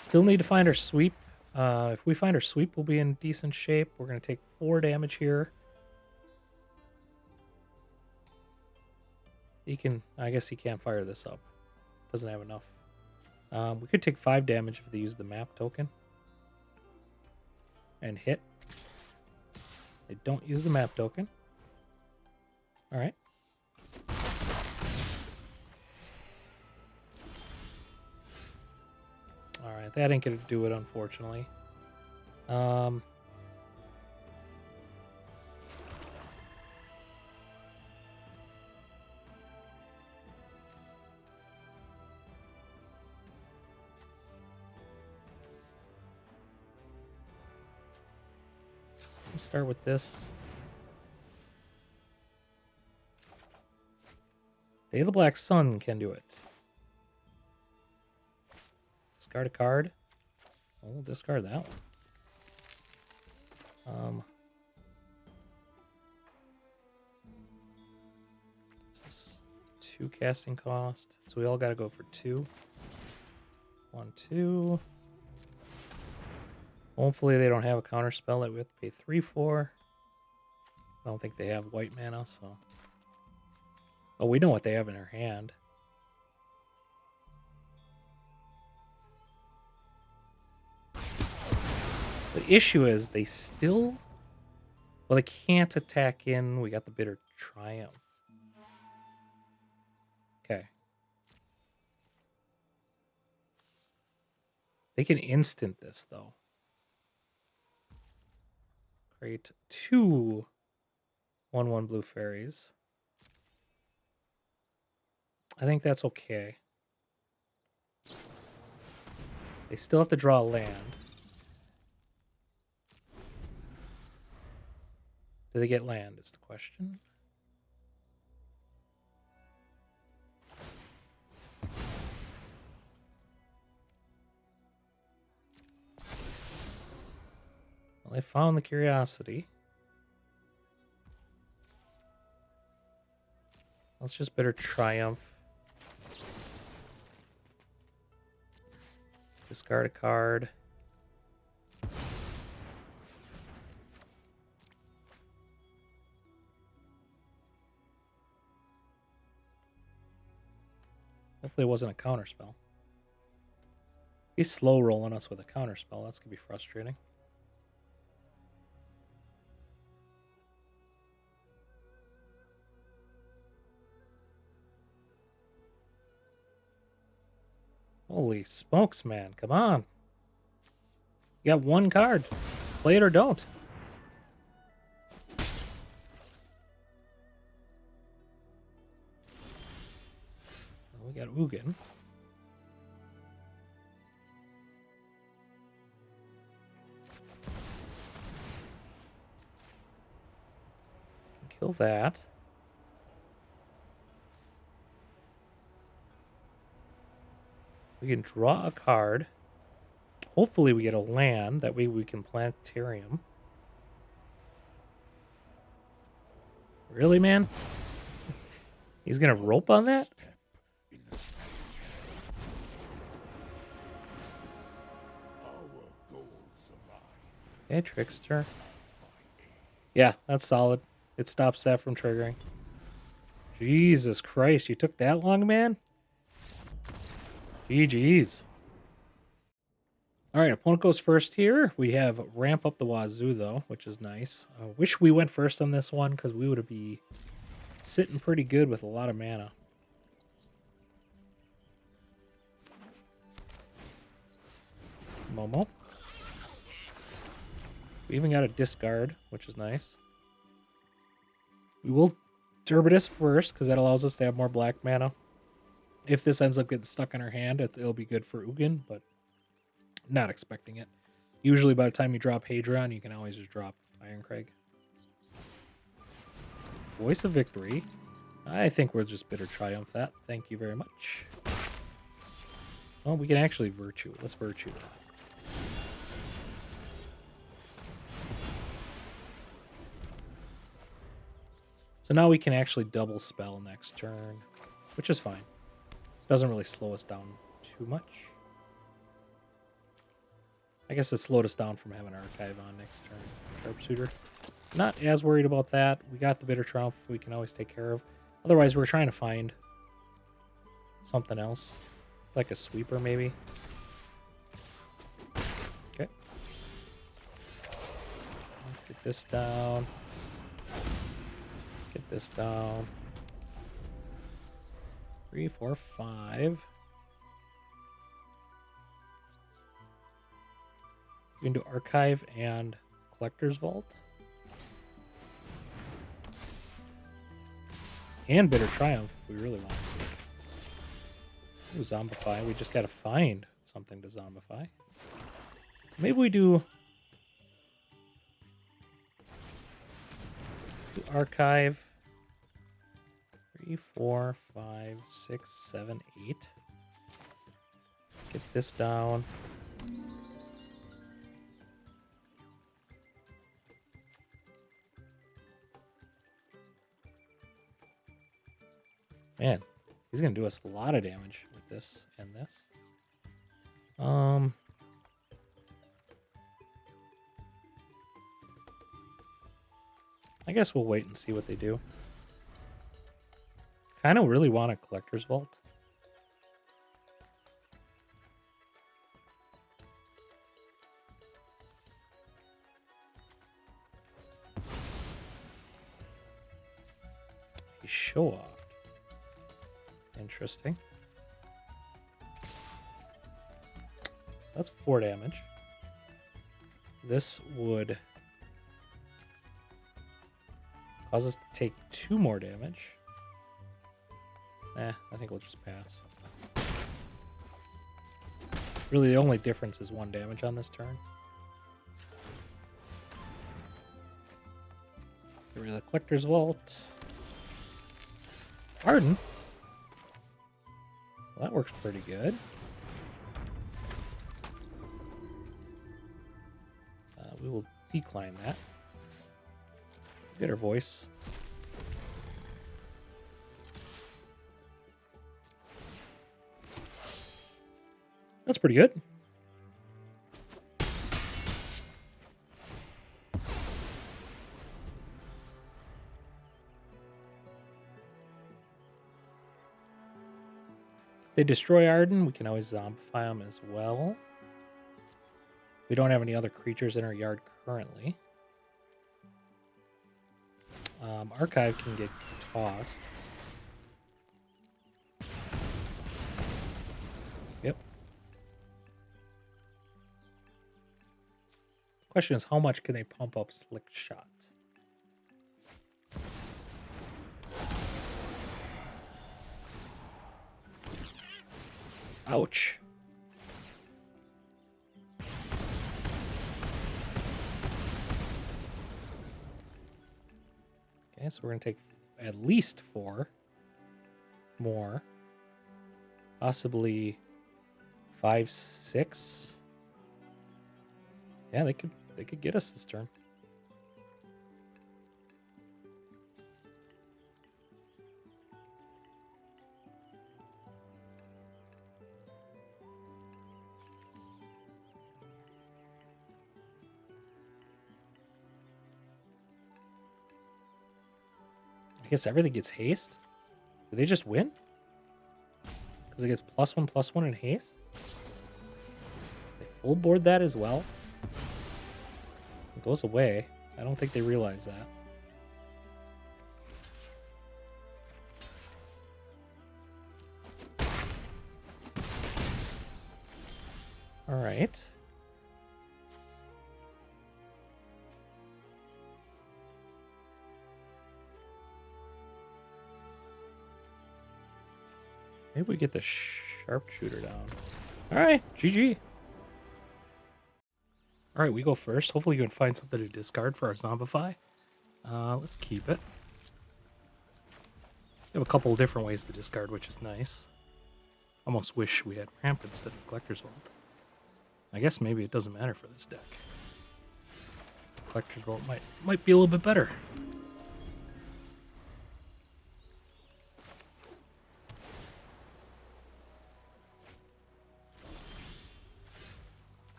Still need to find our sweep. If we find our sweep, we'll be in decent shape. We're going to take 4 damage here. He can... I guess he can't fire this up. Doesn't have enough. We could take 5 damage if they use the map token. And hit. They don't use the map token. Alright. Alright, that ain't gonna do it, unfortunately. Let's start with this. Day of the Black Sun can do it. Discard a card. We'll discard that one. This is 2 casting cost. So we all gotta go for 2. 1, 2. Hopefully they don't have a counter spell that we have to pay 3 for. I don't think they have white mana, so... Oh, we know what they have in their hand. The issue is they still... Well, they can't attack in. We got the Bitter Triumph. Okay. They can instant this, though. Create 2 1/1 blue fairies. I think that's okay. They still have to draw a land. Do they get land is the question. Well, they found the curiosity. Let's just Bitter Triumph. Discard a card. Hopefully it wasn't a counterspell. He's slow rolling us with a counterspell. That's going to be frustrating. Holy smokes, man. Come on. You got 1 card. Play it or don't. We got Ugin. Kill that. We can draw a card. Hopefully we get a land. That way we can Planetarium. Really, man? He's going to rope on that? Okay, Trickster. Yeah, that's solid. It stops that from triggering. Jesus Christ, you took that long, man? GG's. Alright, opponent goes first here. We have Ramp Up the Wazoo, though, which is nice. I wish we went first on this one, because we would be sitting pretty good with a lot of mana. Momo. We even got a discard, which is nice. We will Turbidus first, because that allows us to have more black mana. If this ends up getting stuck in our hand, it'll be good for Ugin, but not expecting it. Usually by the time you drop Hedron, you can always just drop Irencrag. Voice of Victory. I think we'll just Bitter Triumph that. Thank you very much. Oh, we can actually Virtue. Let's Virtue that. So now we can actually double spell next turn, which is fine. Doesn't really slow us down too much. I guess it slowed us down from having Archive on next turn. Sharpshooter. Not as worried about that. We got the Bitter Triumph we can always take care of. Otherwise, we're trying to find something else. Like a sweeper, maybe. Okay. Get this down. Get this down. 3, 4, 5. We can do Archive and Collector's Vault. And Bitter Triumph if we really want to. Ooh, Zombify. We just gotta find something to Zombify. Maybe we do Archive. 3, 4, 5, 6, 7, 8. Get this down. Man, he's gonna do us a lot of damage with this and this. I guess we'll wait and see what they do. Kind of really want a Collector's Vault. A show off. Interesting. So that's 4 damage. This would cause us to take 2 more damage. I think we'll just pass. Really, the only difference is 1 damage on this turn. Get rid of the Collector's Vault. Ardyn. Well, that works pretty good. We will decline that. Get our voice. That's pretty good. They destroy Ardyn, we can always Zombify them as well. We don't have any other creatures in our yard currently. Archive can get tossed. Yep. Question is, how much can they pump up Slick Shot? Ouch. Okay, so we're going to take at least 4 more. Possibly 5, 6. Yeah, they could get us this turn. I guess everything gets haste. Do they just win? Because it gets +1/+1 in haste? They full board that as well? It goes away. I don't think they realize that. All right. Maybe we get the sharpshooter down. All right, GG. All right, we go first. Hopefully you can find something to discard for our Zombify. Let's keep it. We have a couple of different ways to discard, which is nice. Almost wish we had ramp instead of Collector's Vault. I guess maybe it doesn't matter for this deck. Collector's Vault might be a little bit better.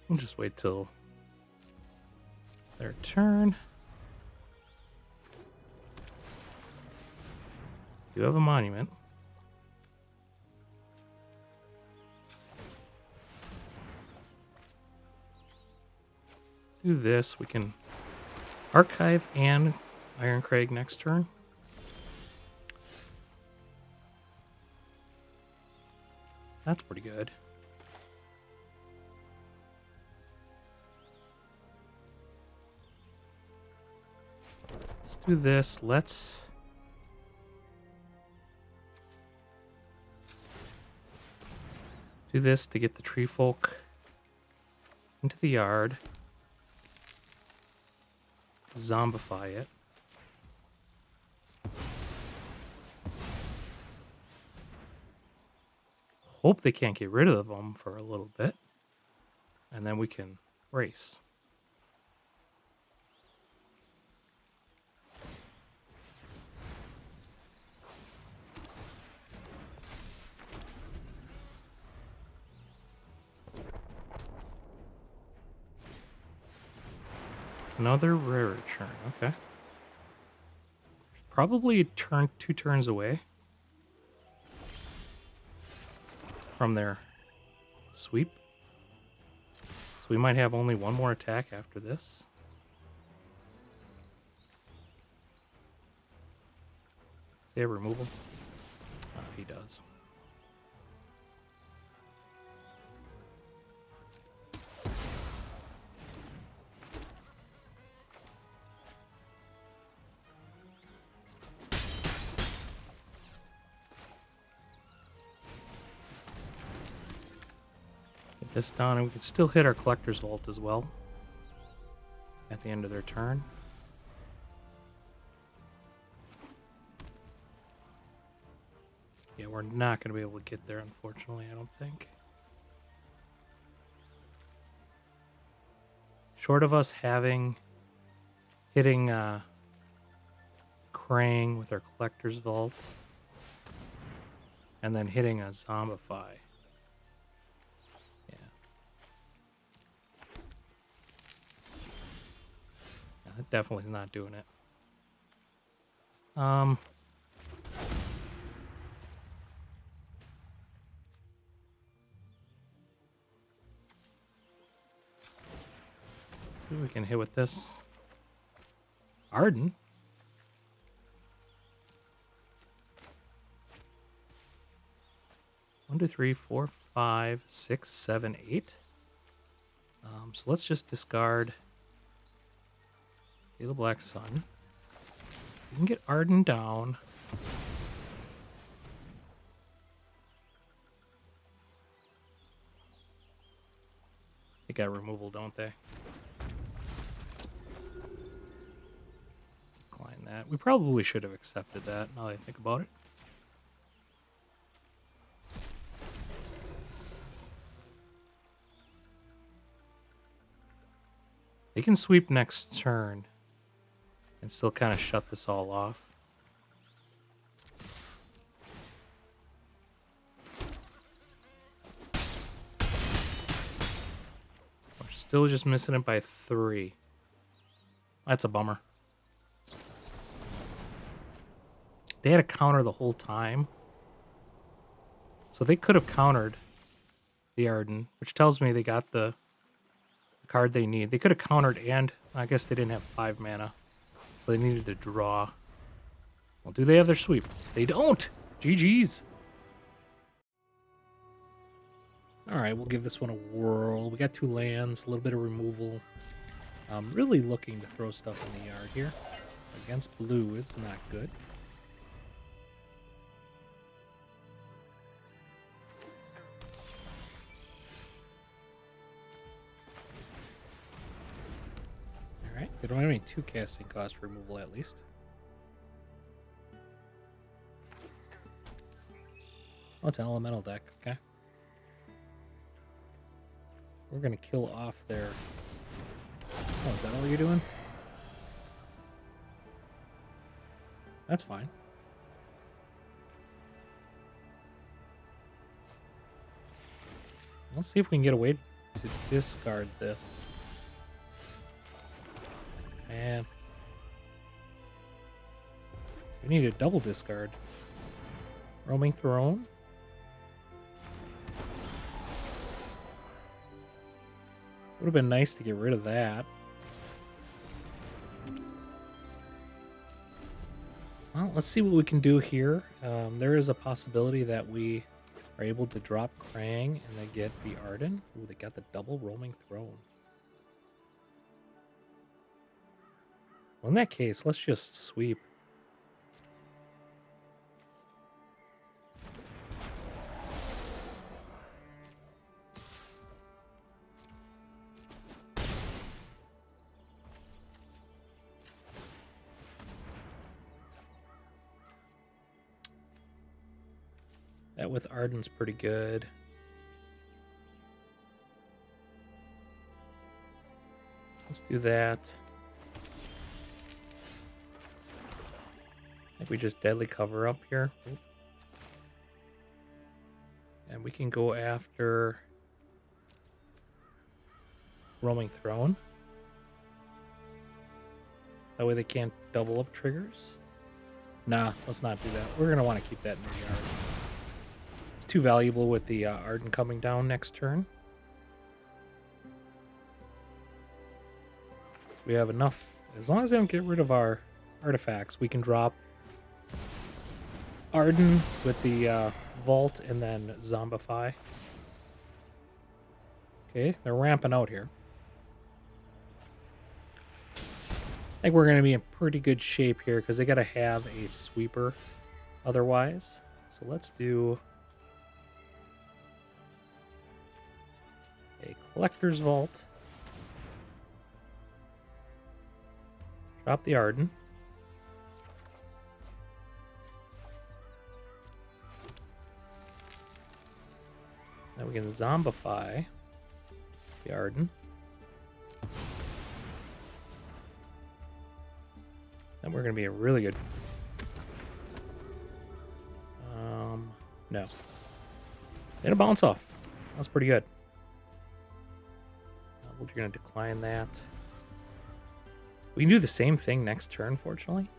We'll just wait till their turn. You have a monument. Do this. We can archive and Irencrag next turn. That's pretty good. Let's do this. Let's do this to get the tree folk into the yard. Zombify it. Hope they can't get rid of them for a little bit. And then we can race. Another rare return, okay. Probably two turns away from their sweep. So we might have only one more attack after this. Does he have removal? He does. Get this down, and we can still hit our Collector's Vault as well at the end of their turn. Yeah, we're not going to be able to get there, unfortunately, I don't think. Short of us hitting Krang with our Collector's Vault, and then hitting a Zombify. Yeah, that definitely is not doing it. See what we can hit with this. Ardyn. One, two, three, four, 5, 6, 7, 8. So let's just discard the Black Sun. We can get Ardyn down. They got removal, don't they? Decline that. We probably should have accepted that, now that I think about it. They can sweep next turn and still kind of shut this all off. We're still just missing it by 3. That's a bummer. They had a counter the whole time. So they could have countered the Ardyn, which tells me they got the card they need. They could have countered, and I guess they didn't have 5 mana. So they needed to draw. Well, do they have their sweep? They don't! GG's. Alright, we'll give this one a whirl. We got 2 lands, a little bit of removal. I'm really looking to throw stuff in the yard here. Against blue is not good. Alright, good don't have any 2 casting cost removal at least. Oh, it's an elemental deck. Okay. We're going to kill off their... Oh, is that all you're doing? That's fine. Let's see if we can get away to discard this. Man. We need a double discard. Roaming Throne. Would have been nice to get rid of that. Well, let's see what we can do here. There is a possibility that we are able to drop Krang and then get the Ardyn. Ooh, they got the double Roaming Throne. Well, in that case, let's just sweep. That with Ardyn's pretty good. Let's do that. I think we just deadly cover up here. Oop. And we can go after Roaming Throne. That way they can't double up triggers. Nah, let's not do that. We're going to want to keep that in the yard. It's too valuable with the Ardyn coming down next turn. We have enough. As long as they don't get rid of our artifacts, we can drop Ardyn with the Vault and then Zombify. Okay, they're ramping out here. I think we're going to be in pretty good shape here because they got to have a sweeper otherwise. So let's do a Collector's Vault. Drop the Ardyn. Then we can Zombify the Ardyn. Then we're going to be a really good... no. It'll bounce off. That's pretty good. We're going to decline that. We can do the same thing next turn, fortunately.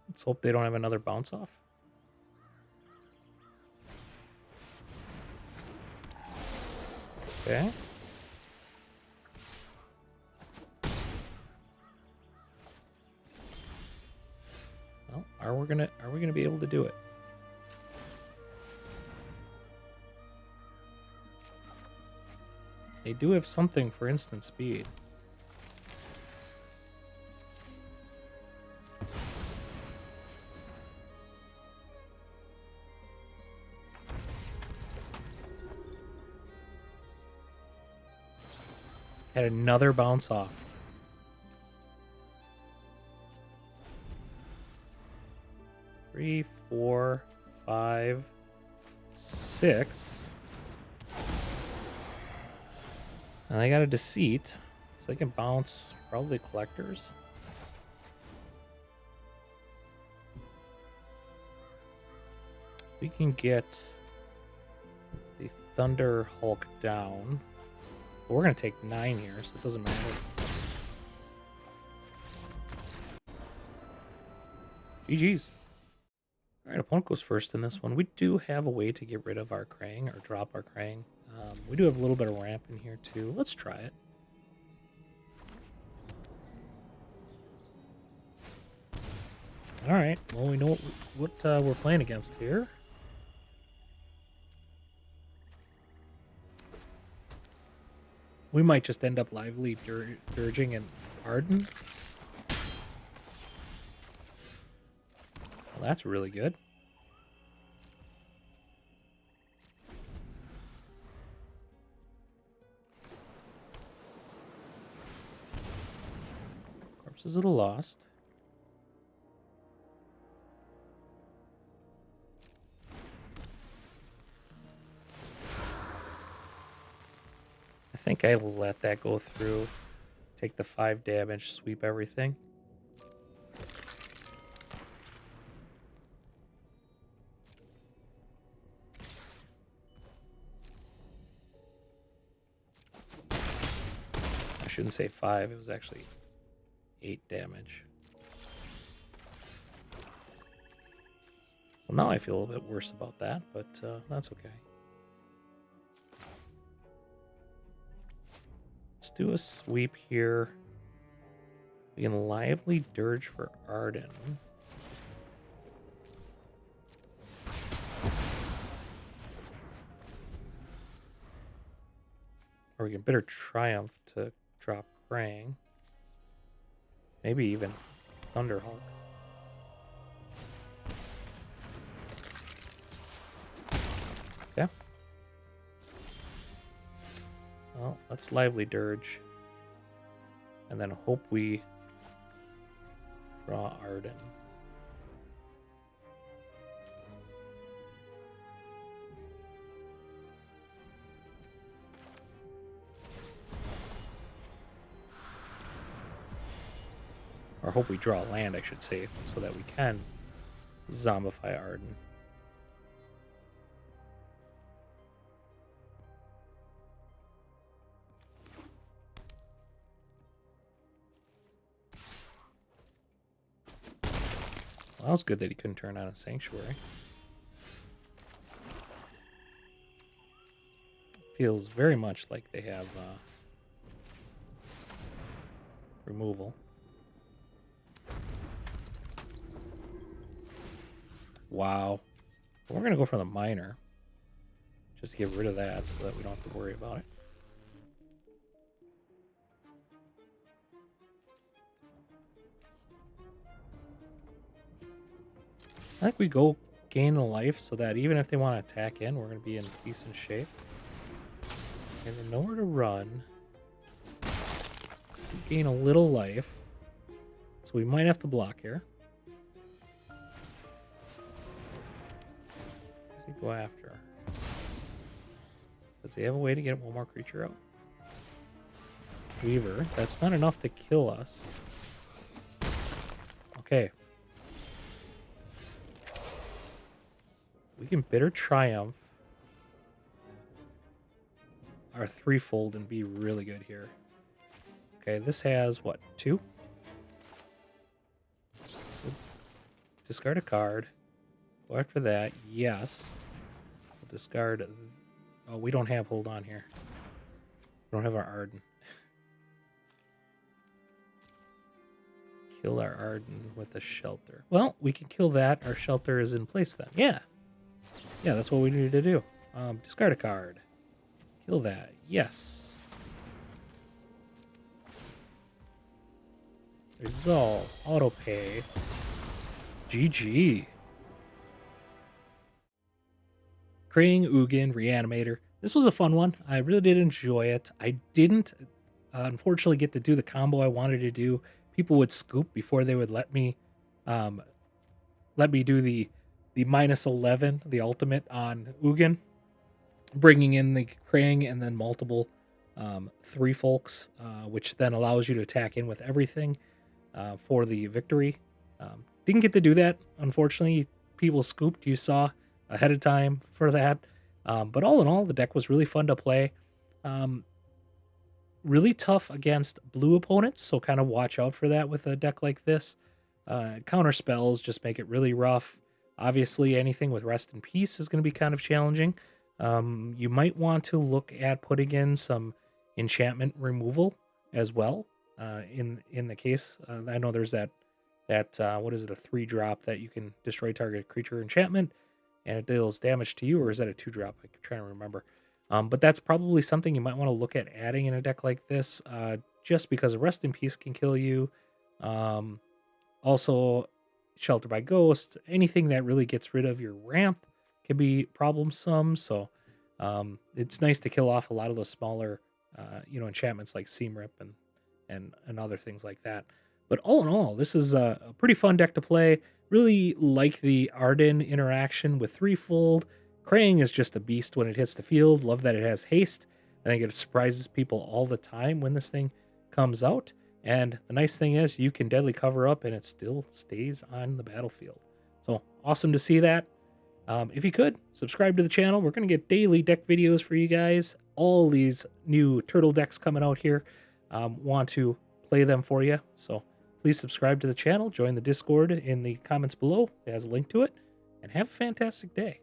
Let's hope they don't have another bounce off. Okay. Well, are we gonna be able to do it? They do have something for instant speed. Had another bounce off. Three, 4, 5, 6. And I got a Deceit, so they can bounce probably Collectors. We can get the Thunderhulk down. But we're going to take 9 here, so it doesn't matter. GG's. Alright, opponent goes first in this one. We do have a way to get rid of our Krang, or drop our Krang. We do have a little bit of ramp in here, too. Let's try it. Alright, well, we know what we're playing against here. We might just end up lively dirging an Ardyn. Well, that's really good. Corpses of the Lost. I think I let that go through. Take the 5 damage, sweep everything. I shouldn't say 5, it was actually 8 damage. Well, now I feel a little bit worse about that, but that's okay. Let's do a sweep here. We can lively dirge for Ardyn. Or we can bitter triumph to drop Krang. Maybe even Thunderhulk. Okay. Well, let's lively dirge. And then hope we draw Ardyn. Or hope we draw land, I should say, so that we can zombify Ardyn. Well, that was good that he couldn't turn on a sanctuary. Feels very much like they have removal. Wow. But we're going to go for the miner. Just to get rid of that so that we don't have to worry about it. I think we go gain the life so that even if they want to attack in, we're going to be in decent shape. And then nowhere to run. Gain a little life. So we might have to block here. What does he go after? Does he have a way to get one more creature out? Weaver. That's not enough to kill us. Okay. We can bitter triumph our threefold and be really good here. Okay, this has what, 2? Discard a card. Go after that. Yes. We'll discard. Oh, we don't have hold on here. We don't have our Ardyn. Kill our Ardyn with a shelter. Well, we can kill that. Our shelter is in place then. Yeah. Yeah, that's what we needed to do. Discard a card. Kill that. Yes. Resolve. Autopay. GG. Krang Ugin Reanimator. This was a fun one. I really did enjoy it. I didn't, unfortunately, get to do the combo I wanted to do. People would scoop before they would let me do the -11, the ultimate on Ugin, bringing in the Krang and then multiple 3 folks, which then allows you to attack in with everything for the victory. Didn't get to do that, unfortunately. People scooped, you saw ahead of time for that. But all in all, the deck was really fun to play. Really tough against blue opponents, so kind of watch out for that with a deck like this. Counter spells just make it really rough. Obviously, anything with Rest in Peace is going to be kind of challenging. You might want to look at putting in some enchantment removal as well. In the case, I know there's that what is it, a 3-drop that you can destroy target creature enchantment, and it deals damage to you, or is that a 2-drop? I'm trying to remember. But that's probably something you might want to look at adding in a deck like this, just because Rest in Peace can kill you. Also, Shelter by Ghost, anything that really gets rid of your ramp can be problemsome. So it's nice to kill off a lot of those smaller, enchantments like Seam Rip and other things like that. But all in all, this is a pretty fun deck to play. Really like the Ardyn interaction with Threefold. Krang is just a beast when it hits the field. Love that it has haste. I think it surprises people all the time when this thing comes out. And the nice thing is you can deadly cover up and it still stays on the battlefield. So awesome to see that. If you could, subscribe to the channel. We're going to get daily deck videos for you guys. All these new turtle decks coming out here. Want to play them for you. So please subscribe to the channel. Join the Discord in the comments below. It has a link to it. And have a fantastic day.